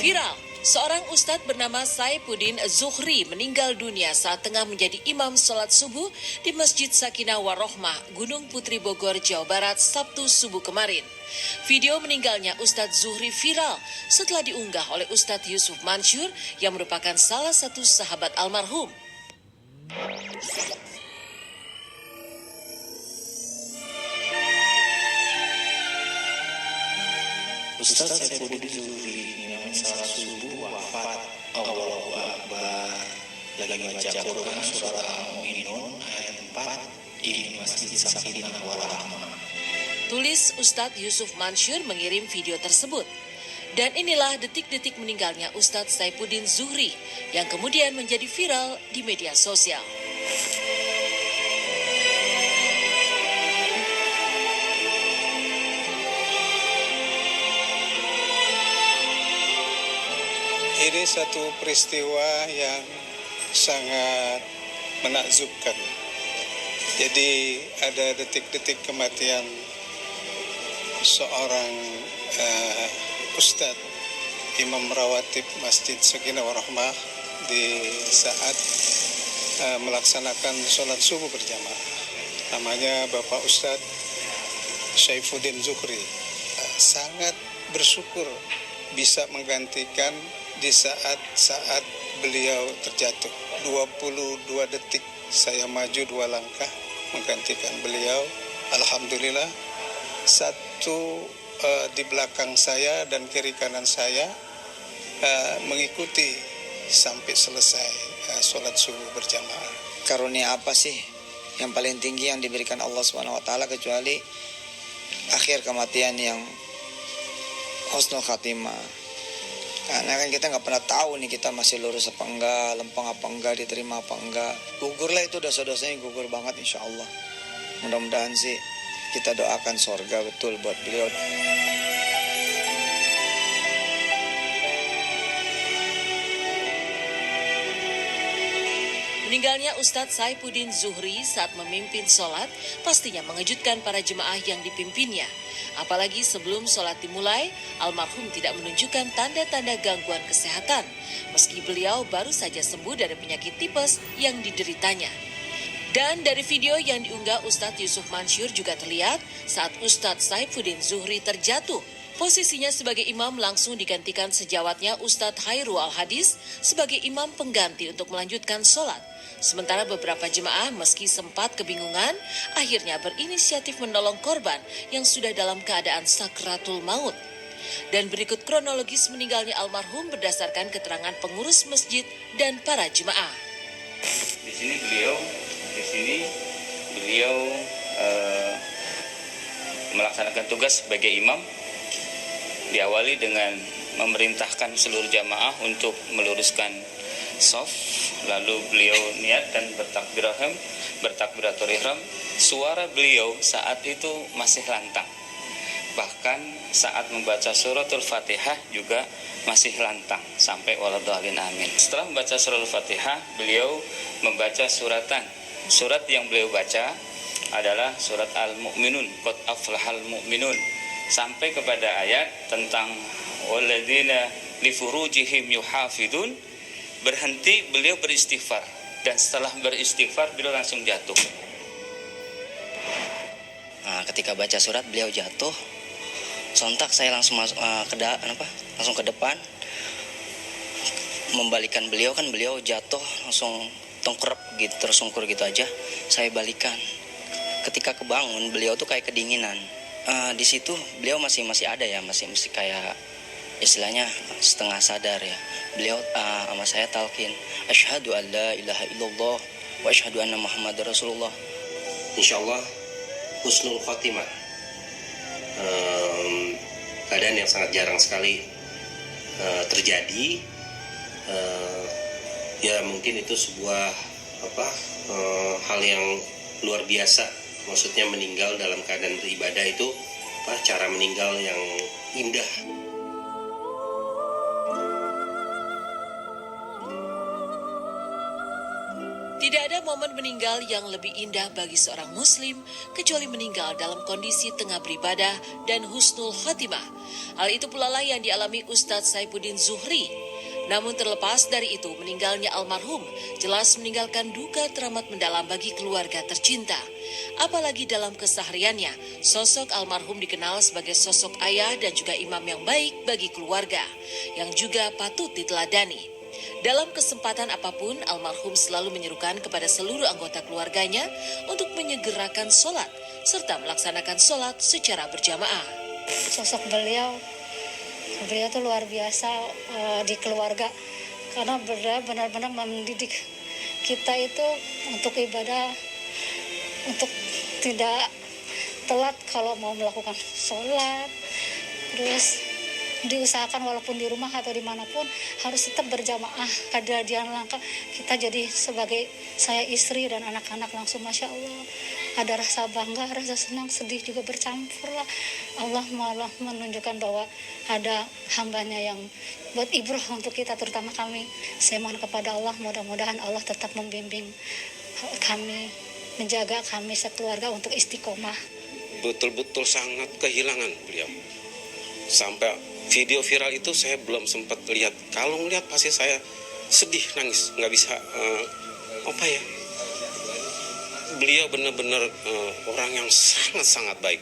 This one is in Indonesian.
Viral, seorang ustadz bernama Saifuddin Zuhri meninggal dunia saat tengah menjadi imam sholat subuh di Masjid Sakinah Warohmah, Gunung Putri Bogor, Jawa Barat, Sabtu subuh kemarin. Video meninggalnya Ustadz Zuhri viral setelah diunggah oleh Ustadz Yusuf Mansur yang merupakan salah satu sahabat almarhum. Ustaz Saifuddin Zuhri imam salat subuh wafat. Allahu Akbar. Lagi baca Quran surat Al-Mu'minun ayat 4 di Masjid Sakinah Warohmah. Tulis Ustadz Yusuf Mansur mengirim video tersebut. Dan inilah detik-detik meninggalnya Ustadz Saifuddin Zuhri yang kemudian menjadi viral di media sosial. Ini satu peristiwa yang sangat menakjubkan. Jadi ada detik-detik kematian seorang ustadz imam rawatib Masjid Sakinah Warohmah di saat melaksanakan sholat subuh berjamaah. Namanya Bapak Ustadz Saifuddin Zuhri. Sangat bersyukur bisa menggantikan di saat beliau terjatuh. 22 detik saya maju 2 langkah menggantikan beliau. Alhamdulillah satu di belakang saya dan kiri kanan saya mengikuti sampai selesai sholat subuh berjamaah. Karunia apa sih yang paling tinggi yang diberikan Allah SWT kecuali akhir kematian yang husnul khatimah. Karena kan kita nggak pernah tahu nih kita masih lurus apa enggak, lempeng apa enggak, diterima apa enggak. Gugurlah itu dosa-dosanya, gugur banget insya Allah. Mudah-mudahan sih kita doakan sorga betul buat beliau. Meninggalnya Ustadz Saifuddin Zuhri saat memimpin sholat pastinya mengejutkan para jemaah yang dipimpinnya. Apalagi sebelum sholat dimulai, almarhum tidak menunjukkan tanda-tanda gangguan kesehatan, meski beliau baru saja sembuh dari penyakit tipes yang dideritanya. Dan dari video yang diunggah Ustadz Yusuf Mansur juga terlihat saat Ustadz Saifuddin Zuhri terjatuh. Posisinya sebagai imam langsung digantikan sejawatnya Ustadz Hairul Al-Hadis sebagai imam pengganti untuk melanjutkan sholat. Sementara beberapa jemaah meski sempat kebingungan, akhirnya berinisiatif menolong korban yang sudah dalam keadaan sakratul maut. Dan berikut kronologis meninggalnya almarhum berdasarkan keterangan pengurus masjid dan para jemaah. Di sini beliau melaksanakan tugas sebagai imam. Diawali dengan memerintahkan seluruh jamaah untuk meluruskan shaf, lalu beliau niat dan bertakbiratul ihram. Suara beliau saat itu masih lantang. Bahkan saat membaca suratul Fatihah juga masih lantang sampai waladhdallin amin. Setelah membaca suratul Fatihah, beliau membaca suratan. Surat yang beliau baca adalah surat Al-Mu'minun, qad aflahal mu'minun, sampai kepada ayat tentang walladzina li furujihim yuhafidun. Berhenti, beliau beristighfar, dan setelah beristighfar beliau langsung jatuh. Nah, ketika baca surat beliau jatuh, sontak saya langsung masuk langsung ke depan, membalikan beliau, kan beliau jatuh langsung tengkurap gitu, tersungkur gitu aja. Saya balikan. Ketika kebangun beliau tuh kayak kedinginan. Di situ beliau masih ada ya, masih kayak istilahnya setengah sadar ya. Beliau sama saya talqin, asyhadu an la ilaha illallah wa asyhadu anna muhammadar rasulullah. Insyaallah husnul khotimah. Keadaan yang sangat jarang sekali terjadi. Ya mungkin itu sebuah hal yang luar biasa. Maksudnya meninggal dalam keadaan beribadah itu cara meninggal yang indah. Tidak ada momen meninggal yang lebih indah bagi seorang muslim kecuali meninggal dalam kondisi tengah beribadah dan husnul khotimah. Hal itu pula lah yang dialami Ustadz Saifuddin Zuhri. Namun terlepas dari itu, meninggalnya almarhum jelas meninggalkan duka teramat mendalam bagi keluarga tercinta. Apalagi dalam kesehariannya, sosok almarhum dikenal sebagai sosok ayah dan juga imam yang baik bagi keluarga, yang juga patut diteladani. Dalam kesempatan apapun, almarhum selalu menyerukan kepada seluruh anggota keluarganya untuk menyegerakan sholat, serta melaksanakan sholat secara berjamaah. Sosok beliau tuh luar biasa di keluarga, karena benar-benar mendidik kita itu untuk ibadah, untuk tidak telat kalau mau melakukan sholat, terus diusahakan walaupun di rumah atau dimanapun harus tetap berjamaah. Kejadian langka kita jadi sebagai saya istri dan anak-anak langsung Masya Allah ada rasa bangga, rasa senang, sedih juga bercampur lah. Allah malah menunjukkan bahwa ada hambanya yang buat ibrah untuk kita, terutama kami. Saya mohon kepada Allah, mudah-mudahan Allah tetap membimbing kami, menjaga kami sekeluarga untuk istiqomah. Betul-betul sangat kehilangan beliau. Sampai video viral itu saya belum sempat lihat. Kalau ngelihat pasti saya sedih, nangis, nggak bisa Beliau benar-benar orang yang sangat-sangat baik.